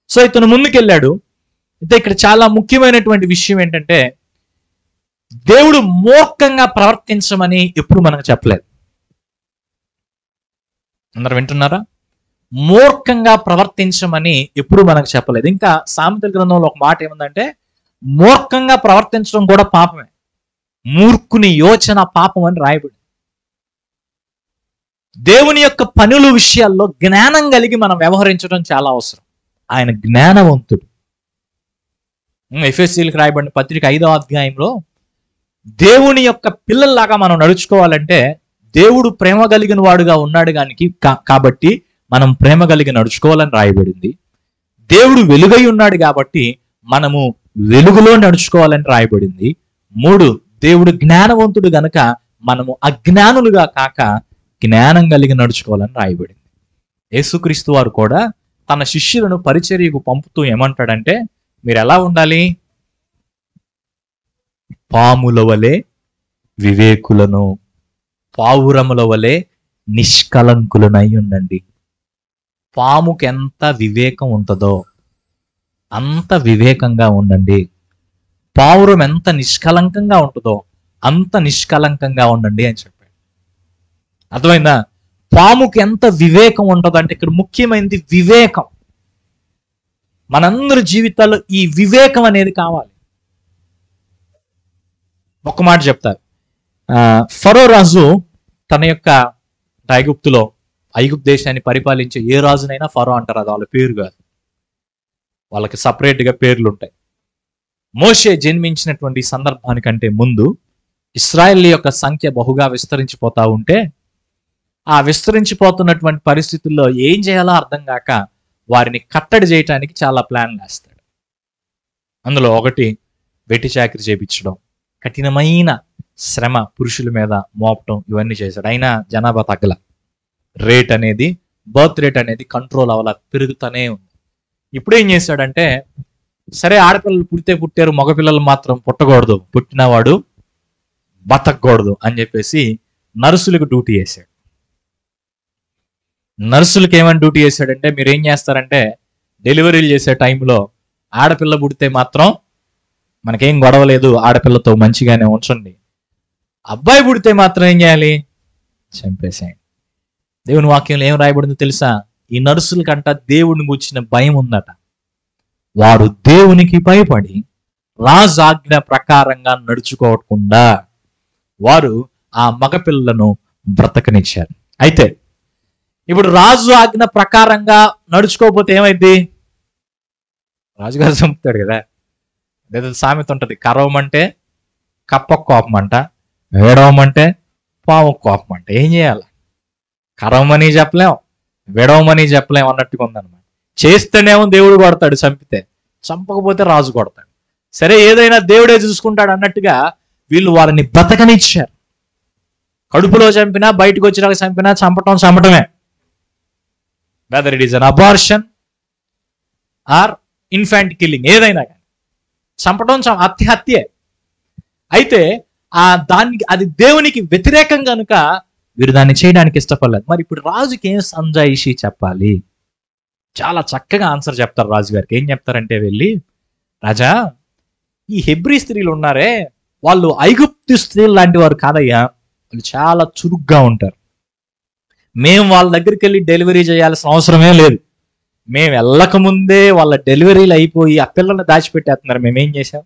So ఇతను ముందుకెళ్ళాడు. అయితే ఇక్కడ చాలా ముఖ్యమైనటువంటి విషయం ఏంటంటే, దేవుడు మూర్ఖంగా ప్రవర్తించమని ఎప్పుడు మనకు చెప్పలేదు. అందరు వింటున్నారా? మూర్ఖంగా ప్రవర్తించమని ఎప్పుడు మనకు చెప్పలేదు. ఇంకా సామెతల గ్రంథంలో ఒక మాట ఏముందంటే, మూర్ఖంగా ప్రవర్తించడం కూడా పాపమే, మూర్ఖుని యోచన పాపం అని రాయబడి. దేవుని యొక్క పనుల విషయాల్లో జ్ఞానం కలిగి మనం వ్యవహరించడం చాలా అవసరం. ఆయన జ్ఞానవంతుడు. ఎఫెసీయులకు రాయబడిన పత్రిక 5వ అధ్యాయంలో దేవుని యొక్క పిల్లల్లాగా మనం నడుచుకోవాలంటే, దేవుడు ప్రేమ కలిగిన వాడుగా ఉన్నాడు కాబట్టి మనం ప్రేమ కలిగి నడుచుకోవాలని రాయబడింది. దేవుడు వెలుగై ఉన్నాడు కాబట్టి మనము వెలుగులో నడుచుకోవాలని రాయబడింది. 3, దేవుడు జ్ఞానవంతుడు గనక మనము అజ్ఞానులుగా కాక జ్ఞానం కలిగి నడుచుకోవాలని రాయబడింది. యేసుక్రీస్తు వారు కూడా తన శిష్యులను పరిచర్యకు పంపుతూ ఏమంటాడంటే, మీరు ఎలా ఉండాలి? పాముల వలె వివేకులను, పావురముల వలె నిష్కలంకులనై ఉండండి. పాముకి ఎంత వివేకం ఉంటుందో అంత వివేకంగా ఉండండి. పావురం ఎంత నిష్కలంకంగా ఉంటుందో అంత నిష్కలంకంగా ఉండండి అని చెప్పాడు. అర్థమైందా? పాముకి ఎంత వివేకం ఉంటుందో అంటే ఇక్కడ ముఖ్యమైనది వివేకం. మనందరి జీవితాల్లో ఈ వివేకం అనేది కావాలి. ఒక మాట చెప్తారు. ఫరో రాజు తన యొక్క ఐగుప్తు దేశాన్ని పరిపాలించే ఏ రాజునైనా ఫరో అంటారు. అది వాళ్ళ పేరు కాదు, వాళ్ళకి సపరేట్గా పేర్లు ఉంటాయి. మోషే జన్మించినటువంటి సందర్భానికంటే ముందు ఇశ్రాయేల్ యొక్క సంఖ్య బహుగా విస్తరించిపోతా ఉంటే, ఆ విస్తరించిపోతున్నటువంటి పరిస్థితుల్లో ఏం చేయాలో అర్థం కాక వారిని కట్టడి చేయటానికి చాలా ప్లాన్లు వేస్తాడు. అందులో ఒకటి వెట్టి చాకిరి చేయించడం, కఠినమైన శ్రమ పురుషుల మీద మోపటం, ఇవన్నీ చేశాడు. అయినా జనాభా తగ్గల. బర్త్ రేట్ అనేది కంట్రోల్ అవ్వాల, పెరుగుతూనే ఉంది. ఇప్పుడు ఏం చేశాడంటే, సరే ఆడపిల్లలు పుట్టారు, మగపిల్లలు మాత్రం పుట్టకూడదు, పుట్టినవాడు బతకూడదు అని చెప్పేసి నర్సులకు డ్యూటీ వేశాడు. నర్సులకు ఏమని డ్యూటీ చేశాడంటే, మీరు ఏం చేస్తారంటే డెలివరీలు చేసే టైంలో ఆడపిల్ల పుడితే మాత్రం మనకేం గొడవ లేదు, ఆడపిల్లతో మంచిగానే ఉంచండి. అబ్బాయి పుడితే మాత్రం ఏం చేయాలి? చంపేసేయండి. దేవుని వాక్యంలో ఏం రాయబడిందో తెలుసా? ఈ నర్సులకంట దేవుడిని గురించిన భయం ఉందట. వారు దేవునికి భయపడి రాజు ఆజ్ఞ ప్రకారంగా నడుచుకోకుండా వారు ఆ మగపిల్లలను బ్రతకనిచ్చారు. అయితే ఇప్పుడు రాజు ఆజ్ఞ ప్రకారంగా నడుచుకోకపోతే ఏమైంది? రాజుగారు చంపుతాడు కదా. లేదా సామెత ఉంటది, కరవమంటే కప్ప కోపం అంట, వేడవమంటే పాము కోపం అంట. ఏం చేయాలి? కరవమని చెప్పలేం, విడవమని చెప్పలేం అన్నట్టుగా ఉందన్నమాట. చేస్తేనేమో దేవుడు కొడతాడు, చంపకపోతే రాజు కొడతాడు. సరే ఏదైనా దేవుడే చూసుకుంటాడు అన్నట్టుగా వీళ్ళు వారిని బ్రతకనిచ్చారు. కడుపులో చంపినా, బయటకు వచ్చినాక చంపినా చంపటమే. Whether it is an abortion or infant killing, ఏదైనా కానీ చంపటం హత్యే. అయితే అది దేవునికి వ్యతిరేకం కనుక వీరు దాన్ని చేయడానికి ఇష్టపడలేదు. మరి ఇప్పుడు రాజుకి ఏం సంజాయిషి చెప్పాలి? చాలా చక్కగా ఆన్సర్ చెప్తారు రాజుగారికి. ఏం చెప్తారంటే, వెళ్ళి, రాజా, ఈ హెబ్రీ స్త్రీలు ఉన్నారే, వాళ్ళు ఐగుప్తు స్త్రీలు లాంటి వారు కాదయ్యా, వాళ్ళు చాలా చురుగ్గా ఉంటారు. మేము వాళ్ళ దగ్గరికి వెళ్ళి డెలివరీ చేయాల్సిన అవసరమే లేదు. మేము వెళ్ళక ముందే వాళ్ళ డెలివరీలు అయిపోయి ఆ పిల్లల్ని దాచిపెట్టేస్తున్నారు. మేమేం చేశాం?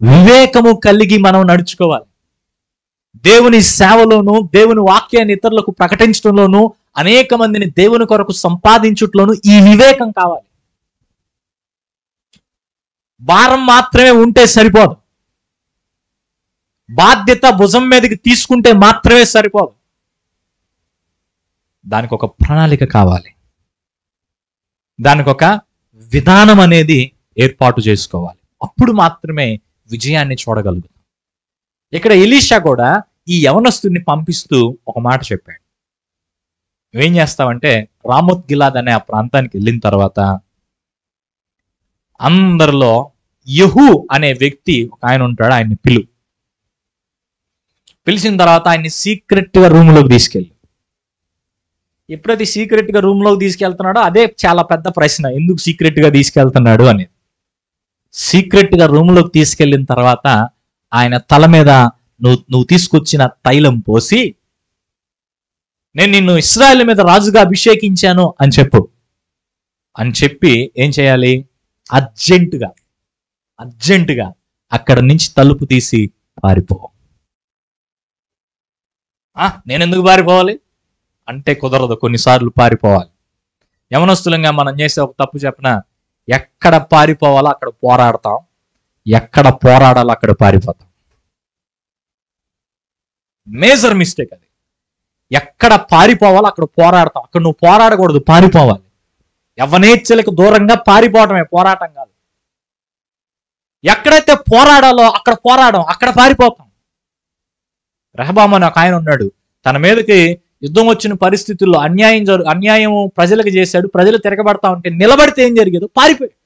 వివేకము కలిగి మనం నడుచుకోవాలి. దేవుని సేవలోను, దేవుని వాక్యాన్ని ఇతరులకు ప్రకటించడంలోను, అనేక మందిని దేవుని కొరకు సంపాదించుట్లోను ఈ వివేకం కావాలి. భారం మాత్రమే ఉంటే సరిపోదు, బాధ్యత భుజం మీదకి తీసుకుంటే మాత్రమే సరిపోదు. దానికి ఒక ప్రణాళిక కావాలి, దానికి ఒక విధానం అనేది ఏర్పాటు చేసుకోవాలి. అప్పుడు మాత్రమే విజయాన్ని చూడగలుగుతాం. ఇక్కడ ఎలీషా కూడా ఈ యవనస్తుని పంపిస్తూ ఒక మాట చెప్పాడు. నువ్వేం చేస్తావంటే, రామోత్ గిలాద్ అనే ఆ ప్రాంతానికి వెళ్ళిన తర్వాత అందరిలో యెహూ అనే వ్యక్తి ఒక ఆయన ఉంటాడు, ఆయన్ని పిలు. పిలిచిన తర్వాత ఆయన్ని సీక్రెట్గా రూమ్లోకి తీసుకెళ్ళి, ఎప్పుడైతే సీక్రెట్గా రూమ్లోకి తీసుకెళ్తున్నాడో అదే చాలా పెద్ద ప్రశ్న, ఎందుకు సీక్రెట్గా తీసుకెళ్తున్నాడు అనేది. సీక్రెట్గా రూమ్లోకి తీసుకెళ్ళిన తర్వాత ఆయన తల మీద నువ్వు తీసుకొచ్చిన తైలం పోసి, నేను నిన్ను ఇశ్రాయేలు మీద రాజుగా అభిషేకించాను అని చెప్పు అని చెప్పి ఏం చేయాలి, అర్జెంటుగా అక్కడ నుంచి తలుపు తీసి పారిపో. నేను ఎందుకు పారిపోవాలి అంటే కుదరదు, కొన్నిసార్లు పారిపోవాలి. యవనస్తులంగా మనం చేసే ఒక తప్పు చెప్పిన, ఎక్కడ పారిపోవాలో అక్కడ పోరాడతాం, ఎక్కడ పోరాడాలో అక్కడ పారిపోతాం. మేజర్ మిస్టేక్ అది. ఎక్కడ పారిపోవాలో అక్కడ పోరాడతాం, అక్కడ నువ్వు పోరాడకూడదు, పారిపోవాలి. యవ్వనేచ్ఛలకు దూరంగా పారిపోవటమే పోరాటం కాదు. ఎక్కడైతే పోరాడాలో అక్కడ పోరాడం, అక్కడ పారిపోతాం. రెహబాము అని ఒక ఆయన ఉన్నాడు, తన మీదకి యుద్ధం వచ్చిన పరిస్థితుల్లో అన్యాయం ప్రజలకు చేశాడు, ప్రజలు తిరగబడతా ఉంటే నిలబడితే ఏం జరిగేదో పారిపోయాడు.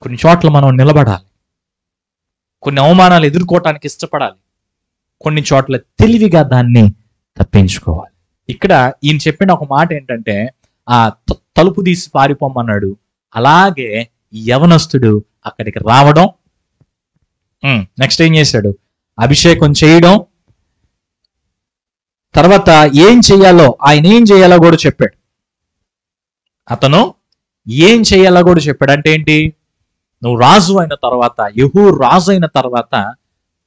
కొన్ని చోట్ల మనం నిలబడాలి, కొన్ని అవమానాలు ఎదుర్కోవటానికి ఇష్టపడాలి, కొన్ని చోట్ల తెలివిగా దాన్ని తప్పించుకోవాలి. ఇక్కడ ఈయన చెప్పిన ఒక మాట ఏంటంటే, ఆ తలుపు తీసి పారిపోమన్నాడు. అలాగే యవనస్తుడు అక్కడికి రావడం, నెక్స్ట్ ఏం చేశాడు, అభిషేకం చేయడం, తర్వాత ఏం చేయాలో కూడా చెప్పాడు. అతను ఏం చేయాలో కూడా చెప్పాడు. అంటే ఏంటి, నువ్వు రాజు అయిన తర్వాత, యెహూ రాజు అయిన తర్వాత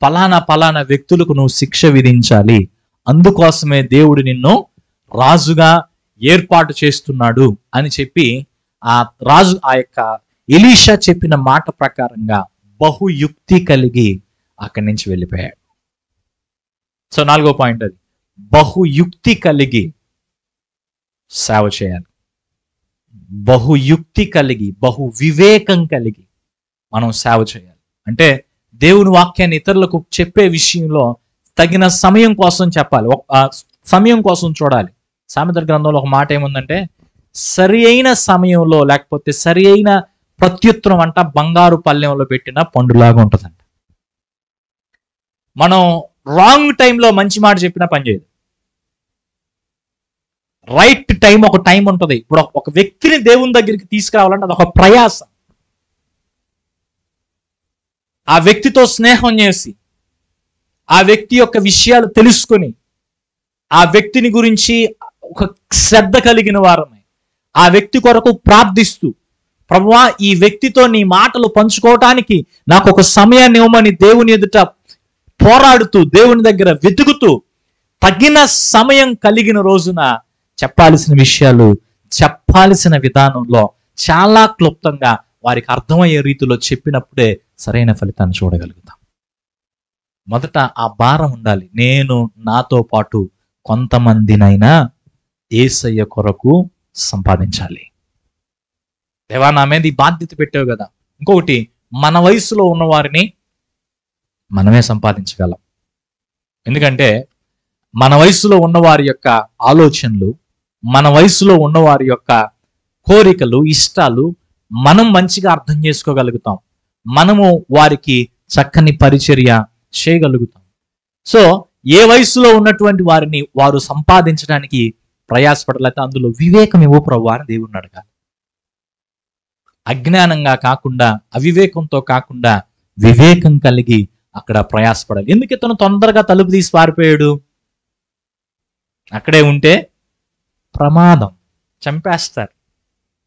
పలానా వ్యక్తులకు నువ్వు శిక్ష విధించాలి, అందుకోసమే దేవుడు నిన్ను రాజుగా ఏర్పాటు చేస్తున్నాడు అని చెప్పి ఆ రాజు ఆ యొక్క ఎలీషా చెప్పిన మాట ప్రకారంగా బహుయుక్తి కలిగి అక్కడి నుంచి వెళ్ళిపోయాడు. సో 4వ పాయింట్ అది, బహుయుక్తి కలిగి సేవ చేయాలి. బహుయుక్తి కలిగి, బహు వివేకం కలిగి మనం సేవ చేయాలి. అంటే దేవుని వాక్యాన్ని ఇతరులకు చెప్పే విషయంలో తగిన సమయం కోసం చెప్పాలి, సమయం కోసం చూడాలి. సామెతల గ్రంథంలో ఒక మాట ఏముందంటే, సరి అయిన సమయంలో లేకపోతే సరి అయిన ప్రత్యుత్తరం అంట బంగారు పళ్ళెంలో పెట్టిన పండులాగా ఉంటుందంట. మనం రాంగ్ టైంలో మంచి మాట చెప్పినా పనిచేయదు. రైట్ టైం ఒక టైం ఉంటుంది. ఇప్పుడు ఒక వ్యక్తిని దేవుని దగ్గరికి తీసుకురావాలంటే అది ఒక ప్రయాసం. ఆ వ్యక్తితో స్నేహం చేసి, ఆ వ్యక్తి యొక్క విషయాలు తెలుసుకొని, ఆ వ్యక్తిని గురించి ఒక శ్రద్ధ కలిగిన వారమై, ఆ వ్యక్తి కొరకు ప్రార్థిస్తూ, ప్రభువా ఈ వ్యక్తితో నీ మాటలు పంచుకోవటానికి నాకు ఒక సమయాన్ని ఇవ్వమని దేవుని ఎదుట పోరాడుతూ, దేవుని దగ్గర వెతుకుతూ, తగిన సమయం కలిగిన రోజున చెప్పాల్సిన విషయాలు చెప్పాల్సిన విధానంలో చాలా క్లుప్తంగా వారికి అర్థమయ్యే రీతిలో చెప్పినప్పుడే సరైన ఫలితాన్ని చూడగలుగుతాం. మొదట ఆ భారం ఉండాలి, నేను నాతో పాటు కొంతమందినైనా యేసయ్య కొరకు సంపాదించాలి. దేవా నా మీద ఈ బాధ్యత పెట్టావు కదా. ఇంకొకటి, మన వయసులో ఉన్న వారిని మనమే సంపాదించగలం. ఎందుకంటే మన వయసులో ఉన్నవారి యొక్క ఆలోచనలు, మన వయసులో ఉన్నవారి యొక్క కోరికలు, ఇష్టాలు మనం మంచిగా అర్థం చేసుకోగలుగుతాం. మనము వారికి చక్కని పరిచర్య చేయగలుగుతాం. సో ఏ వయసులో ఉన్నటువంటి వారిని వారు సంపాదించడానికి ప్రయాసపడలేక అందులో వివేకం ఇవ్వు ప్రభువా అని దేవుణ్ణి అడగాలి. అజ్ఞానంగా కాకుండా, అవివేకంతో కాకుండా వివేకం కలిగి అక్కడ ప్రయాసపడాలి. ఎందుకు ఇతను తొందరగా తలుపు తీసి పారిపోయాడు? అక్కడే ఉంటే ప్రమాదం, చంపేస్తారు,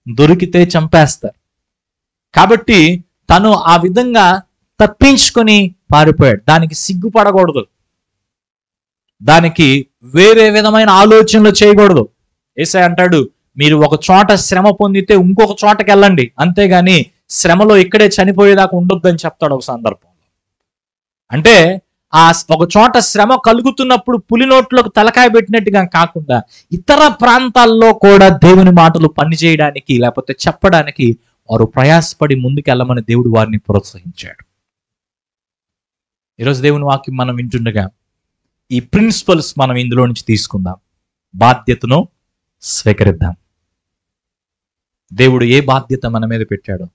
దొరికితే చంపేస్తారు. కాబట్టి తను ఆ విధంగా తప్పించుకొని పారిపోయాడు. దానికి సిగ్గుపడకూడదు, దానికి వేరే విధమైన ఆలోచనలు చేయకూడదు. యేసయ్య అంటాడు, మీరు ఒక చోట శ్రమ పొందితే ఇంకొక చోటకి వెళ్ళండి, అంతేగాని శ్రమలో ఇక్కడే చనిపోయేదాకా ఉండొద్దని చెప్తాడు ఒక సందర్భంలో. అంటే ఆ ఒక చోట శ్రమ కలుగుతున్నప్పుడు పులి నోట్లోకి తలకాయ పెట్టినట్టుగా కాకుండా ఇతర ప్రాంతాల్లో కూడా దేవుని మాటలు పనిచేయడానికి లేకపోతే చెప్పడానికి వారు ప్రయాసపడి ముందుకు వెళ్ళమని దేవుడు వారిని ప్రోత్సహించాడు. ఈరోజు దేవుని వాక్యం మనం వింటుండగా ఈ ప్రిన్సిపల్స్ మనం ఇందులో నుంచి తీసుకుందాం. బాధ్యతను స్వీకరిద్దాం. దేవుడు ఏ బాధ్యత మన మీద పెట్టాడో,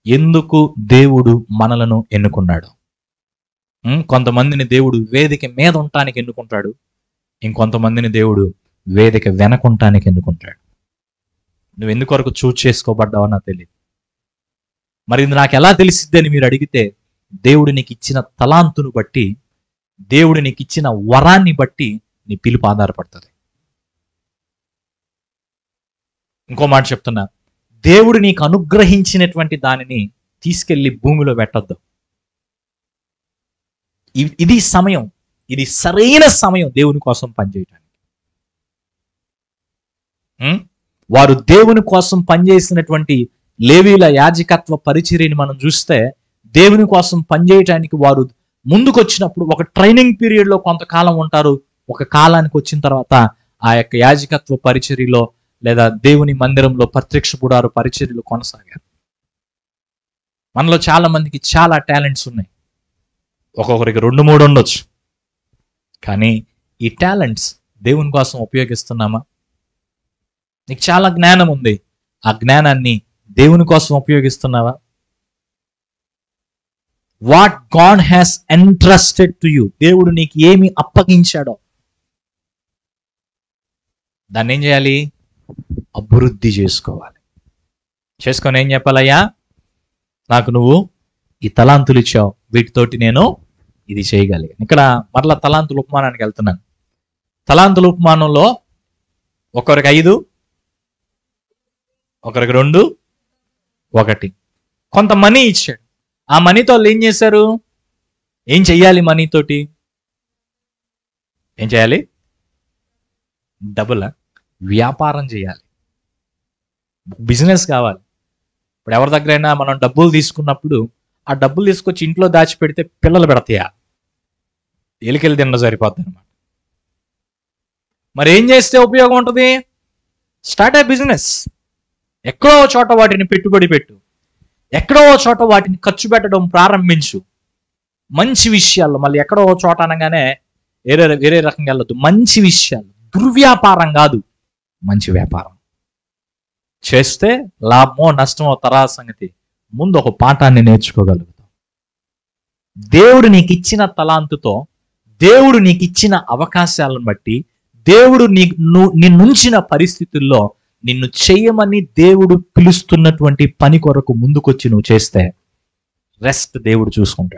ఎందుకు దేవుడు మనలను ఎన్నుకున్నాడు, కొంతమందిని దేవుడు వేదిక మీద ఉండటానికి ఎన్నుకుంటాడు, ఇంకొంతమందిని దేవుడు వేదిక వెనకుంటానికి ఎన్నుకుంటాడు. నువ్వు ఎందుకొరకు చూజ్ చేసుకోబడ్డావో నాకు తెలియదు. మరి ఇది నాకు ఎలా తెలిసిద్ది అని మీరు అడిగితే, దేవుడు నీకు ఇచ్చిన తలాంతును బట్టి, దేవుడు నీకు ఇచ్చిన వరాన్ని బట్టి నీ పిలుపు ఆధారపడుతుంది. ఇంకో మాట చెప్తున్నా, దేవుడు నీకు అనుగ్రహించినటువంటి దానిని తీసుకెళ్లి భూమిలో పెట్టొద్దు. ఇది సమయం, ఇది సరైన సమయం దేవుని కోసం పనిచేయటానికి. వారు దేవుని కోసం పనిచేసినటువంటి లేవీల యాజకత్వ పరిచర్యని మనం చూస్తే, దేవుని కోసం పనిచేయటానికి వారు ముందుకు వచ్చినప్పుడు ఒక ట్రైనింగ్ పీరియడ్ లో కొంతకాలం ఉంటారు. ఒక కాలానికి వచ్చిన తర్వాత ఆ యొక్క యాజకత్వ పరిచర్యలో లేదా దేవుని మందిరంలో ప్రత్యక్ష గుడారు పరిచర్యలు కొనసాగారు. మనలో చాలా మందికి చాలా టాలెంట్స్ ఉన్నాయి, ఒక్కొక్కరికి 2-3 ఉండొచ్చు. కానీ ఈ టాలెంట్స్ దేవుని కోసం ఉపయోగిస్తున్నామా? నీకు చాలా జ్ఞానం ఉంది, ఆ జ్ఞానాన్ని దేవుని కోసం ఉపయోగిస్తున్నావా? What God has entrusted to you, దేవుడు నీకు ఏమి అప్పగించాడో దాన్ని ఏం చేయాలి? అభివృద్ధి చేసుకోవాలి. చేసుకొని ఏం చెప్పాలయ్యా, నాకు నువ్వు ఈ తలాంతులు ఇచ్చావు, వీటితోటి నేను ఇది చేయగలిగాను. ఇక్కడ మరలా తలాంతుల ఉపమానానికి వెళ్తున్నాను. తలాంతుల ఉపమానంలో ఒకరికి 5, ఒకరికి 2, 1 కొంత మనీ ఇచ్చాడు. ఆ మనీతో వాళ్ళు ఏం చేశారు? ఏం చెయ్యాలి? మనీతోటి ఏం చేయాలి? వ్యాపారం చేయాలి, బిజినెస్ కావాలి. ఇప్పుడు ఎవరి దగ్గరైనా మనం డబ్బులు తీసుకున్నప్పుడు ఆ డబ్బులు తీసుకొచ్చి ఇంట్లో దాచిపెడితే పిల్లలు పెడతాయా? ఎలికెళ్ళి తిన్న సరిపోద్ది అనమాట. మరి ఏం చేస్తే ఉపయోగం ఉంటుంది? స్టార్ట్ ఏ బిజినెస్. ఎక్కడో చోట వాటిని పెట్టుబడి పెట్టు, ఎక్కడో చోట వాటిని ఖర్చు పెట్టడం ప్రారంభించు. మంచి విషయాల్లో, మళ్ళీ ఎక్కడో చోట అనగానే వేరే రకంగా వెళ్ళొద్దు. మంచి విషయాలు, దుర్వ్యాపారం కాదు, మంచి వ్యాపారం చేస్తే లాభమో నష్టమో తర్వాత సంగతి, ముందు ఒక పాఠాన్ని నేర్చుకోగలుగుతాం. దేవుడు నీకు ఇచ్చిన తలాంతుతో, దేవుడు నీకు ఇచ్చిన అవకాశాలను బట్టి, దేవుడు నిన్నుంచిన పరిస్థితుల్లో నిన్ను చేయమని దేవుడు పిలుస్తున్నటువంటి పని కొరకు ముందుకొచ్చి నువ్వు చేస్తే రెస్ట్ దేవుడు చూసుకుంటాడు.